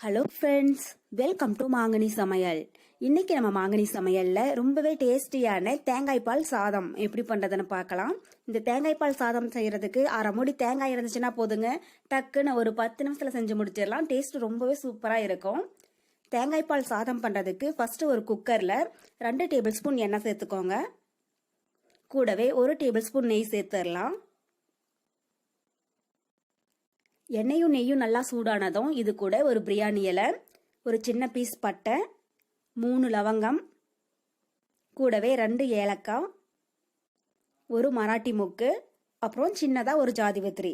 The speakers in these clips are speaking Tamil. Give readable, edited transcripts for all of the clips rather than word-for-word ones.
ஹலோ ஃப்ரெண்ட்ஸ், வெல்கம் டு மாங்கனி சமையல். இன்னைக்கு நம்ம மாங்கனி சமையல்ல ரொம்பவே டேஸ்டியான தேங்காய் பால் சாதம் எப்படி பண்றதுன்னு பார்க்கலாம். இந்த தேங்காய் பால் சாதம் செய்யறதுக்கு அரை மூடி தேங்காய் இருந்துச்சுன்னா போதுங்க, டக்குன்னு ஒரு 10 நிமிஷத்துல செஞ்சு முடிச்சிடலாம். டேஸ்ட் ரொம்பவே சூப்பரா இருக்கும். தேங்காய் பால் சாதம் பண்றதுக்கு ஃபர்ஸ்ட் ஒரு குக்கர்ல 2 டேபிள் ஸ்பூன் எண்ணெய் சேர்த்துக்கோங்க. கூடவே 1 டேபிள் ஸ்பூன் நெய் சேர்த்துடலாம். எண்ணெயும் நெய்யும் நல்லா சூடானதும் இது கூட ஒரு பிரியாணி இலை, ஒரு சின்ன பீஸ் பட்டை, 3 லவங்கம், கூடவே 2 ஏலக்காய், ஒரு மராட்டி மொக்கு, அப்புறம் சின்னதா ஒரு ஜாதிபத்திரி.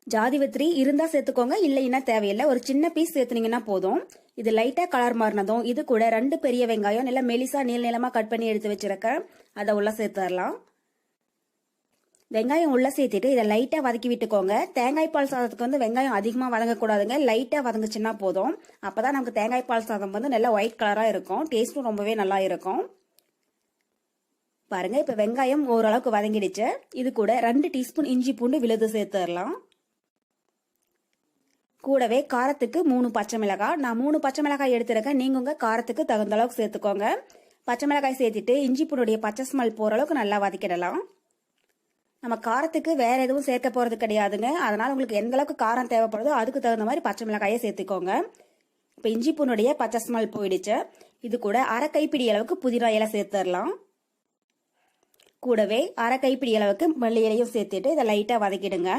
ஜாதிபத்திரி இருந்தா சேர்த்துக்கோங்க, இல்லைன்னா தேவையில்லை. ஒரு சின்ன பீஸ் சேர்த்துனீங்கன்னா போதும். இது லைட்டா கலர் மாறினதும் இது கூட 2 பெரிய வெங்காயம் நல்லா மெலிசா நீளமா கட் பண்ணி எடுத்து வச்சிருக்கேன், அதை உள்ள சேர்த்துடலாம். வெங்காயம் உள்ள சேர்த்துட்டு இதை லைட்டா வதக்கி விட்டுக்கோங்க. தேங்காய் பால் சாதத்துக்கு வந்து வெங்காயம் அதிகமா வதங்கக்கூடாதுங்க, லைட்டா வதங்குச்சுன்னா போதும். அப்பதான் நமக்கு தேங்காய் பால் சாதம் வந்து நல்லா ஒயிட் கலரா இருக்கும், டேஸ்டும் ரொம்பவே நல்லா இருக்கும். பாருங்க, இப்ப வெங்காயம் ஓரளவுக்கு வதங்கிடுச்சு. இது கூட 2 டீஸ்பூன் இஞ்சி பூண்டு விழுது சேர்த்துடலாம். கூடவே காரத்துக்கு 3 பச்சை மிளகாய். நான் 3 பச்சை மிளகாய் எடுத்திருக்கேன், நீங்க உங்க காரத்துக்கு தகுந்த அளவுக்கு சேர்த்துக்கோங்க. பச்சை மிளகாய் சேர்த்துட்டு இஞ்சி பூண்டுடைய பச்சை ஸ்மெல் போற அளவுக்கு நல்லா வதக்கிடலாம். நம்ம காரத்துக்கு வேற எதுவும் சேர்க்க போறது கிடையாதுங்க, அதனால உங்களுக்கு எந்த அளவுக்கு காரம் தேவைப்படுதோ அதுக்கு தகுந்த மாதிரி பச்சை மிளகாயை சேர்த்துக்கோங்க. இப்ப இஞ்சி பூனுடைய பச்சை ஸ்மெல் போயிடுச்சு. இது கூட அரை கைப்பிடி அளவுக்கு புதினா இலை சேர்த்துடலாம். கூடவே அரை கைப்பிடி அளவுக்கு மல்லி இலையும் சேர்த்துட்டு இதை லைட்டா வதக்கிடுங்க.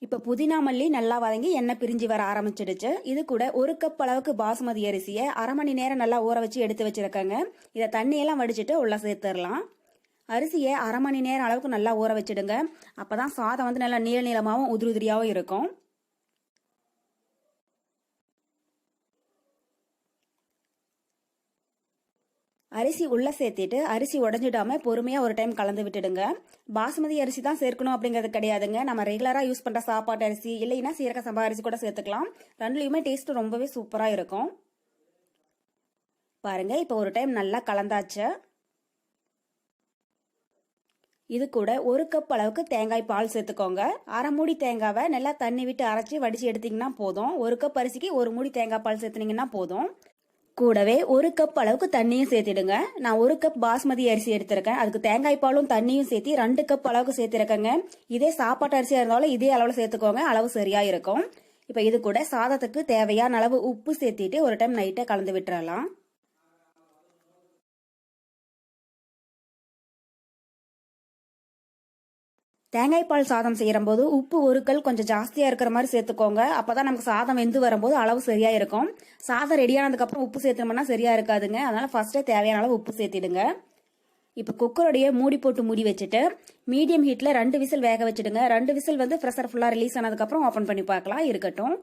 இப்ப புதினா மல்லி நல்லா வதங்கி எண்ணெய் பிரிஞ்சு வர ஆரம்பிச்சிடுச்சு. இது கூட 1 கப் அளவுக்கு பாசுமதி அரிசியை அரை மணி நேரம் நல்லா ஊற வச்சு எடுத்து வச்சிருக்கேங்க. இதை தண்ணியெல்லாம் வடிச்சிட்டு உள்ள சேர்த்துடலாம். அரிசியை அரை மணி நேரம் அளவுக்கு நல்லா ஊற வச்சிடுங்க, அப்பதான் சாதம் வந்து நல்லா நீள நீளமாவும் உதிரி உதிரியாவும் இருக்கும். அரிசி உள்ள சேர்த்துட்டு அரிசி உடஞ்சிடாம பொறுமையா ஒரு டைம் கலந்து விட்டுடுங்க. பாசுமதி அரிசி தான் சேர்க்கணும் அப்படிங்கிறது கிடையாதுங்க, நம்ம ரெகுலரா யூஸ் பண்ற சாப்பாட்டு அரிசி இல்லைன்னா சீரக சம்பா அரிசி கூட சேர்த்துக்கலாம். ரெண்டுலயுமே டேஸ்ட் ரொம்பவே சூப்பரா இருக்கும். பாருங்க, இப்ப ஒரு டைம் நல்லா கலந்தாச்சு. இது கூட 1 கப் அளவுக்கு தேங்காய் பால் சேர்த்துக்கோங்க. அரை மூடி தேங்காவை நல்லா தண்ணி விட்டு அரைச்சி வடிச்சு எடுத்தீங்கன்னா போதும். 1 கப் அரிசிக்கு 1 மூடி தேங்காய் பால் சேர்த்துனீங்கன்னா போதும். கூடவே 1 கப் அளவுக்கு தண்ணியும் சேர்த்திடுங்க. நான் 1 கப் பாஸ்மதி அரிசி எடுத்திருக்கேன், அதுக்கு தேங்காய் பாலும் தண்ணியும் சேர்த்து 2 கப் அளவுக்கு சேர்த்திருக்கேங்க. இதே சாப்பாட்டு அரிசியா இருந்தாலும் இதே அளவுல சேர்த்துக்கோங்க, அளவு சரியா இருக்கும். இப்ப இது கூட சாதத்துக்கு தேவையான அளவு உப்பு சேர்த்திட்டு ஒரு டைம் நைட்டா கலந்து விட்டுறலாம். தேங்காய் பால் சாதம் செய்யற போது உப்பு 1 கல் கொஞ்சம் ஜாஸ்தியா இருக்கிற மாதிரி சேர்த்துக்கோங்க, அப்பதான் நமக்கு சாதம் வெந்து வரும்போது அளவு சரியா இருக்கும். சாதம் ரெடியானதுக்கு அப்புறம் உப்பு சேர்த்தோம்னா சரியா இருக்காதுங்க, அதனால ஃபர்ஸ்டே தேவையான அளவு உப்பு சேர்த்திடுங்க. இப்ப குக்கருடைய மூடி போட்டு மூடி வச்சுட்டு மீடியம் ஹீட்ல 2 விசில் வேக வச்சிடுங்க. 2 விசில் வந்து பிரஷர் ஃபுல்லா ரிலீஸ் ஆனதுக்கு அப்புறம் ஓபன் பண்ணி பார்க்கலாம், இருக்கட்டும்.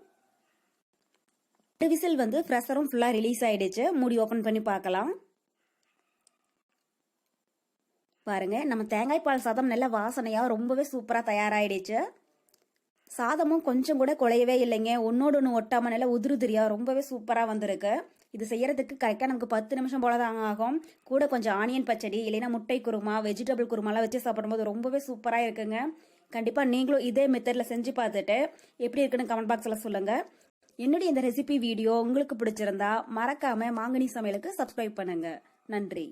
2 விசில் வந்து பிரஷரும் ஃபுல்லா ரிலீஸ் ஆயிடுச்சு, மூடி ஓபன் பண்ணி பார்க்கலாம். பாருங்க, நம்ம தேங்காய் பால் சாதம் நல்ல வாசனையா ரொம்பவே சூப்பரா தயாராயிடுச்சு. சாதமும் கொஞ்சம் கூட குழையவே இல்லைங்க, ஒன்னோடு ஒன்று ஒட்டாம நல்ல உதிரியா ரொம்பவே சூப்பரா வந்திருக்கு. இது செய்யறதுக்கு கரெக்டா நமக்கு 10 நிமிஷம் போலதான் ஆகும். கூட கொஞ்சம் ஆனியன் பச்சடி இல்லைன்னா முட்டை குருமா, வெஜிடபிள் குருமாலாம் வச்சு சாப்பிடும்போது ரொம்பவே சூப்பரா இருக்குங்க. கண்டிப்பா நீங்களும் இதே மெத்தட்ல செஞ்சு பார்த்துட்டு எப்படி இருக்குன்னு கமெண்ட் பாக்ஸ்ல சொல்லுங்க. என்னுடைய இந்த ரெசிபி வீடியோ உங்களுக்கு பிடிச்சிருந்தா மறக்காம மாங்கனி சமையலுக்கு சப்ஸ்கிரைப் பண்ணுங்க. நன்றி.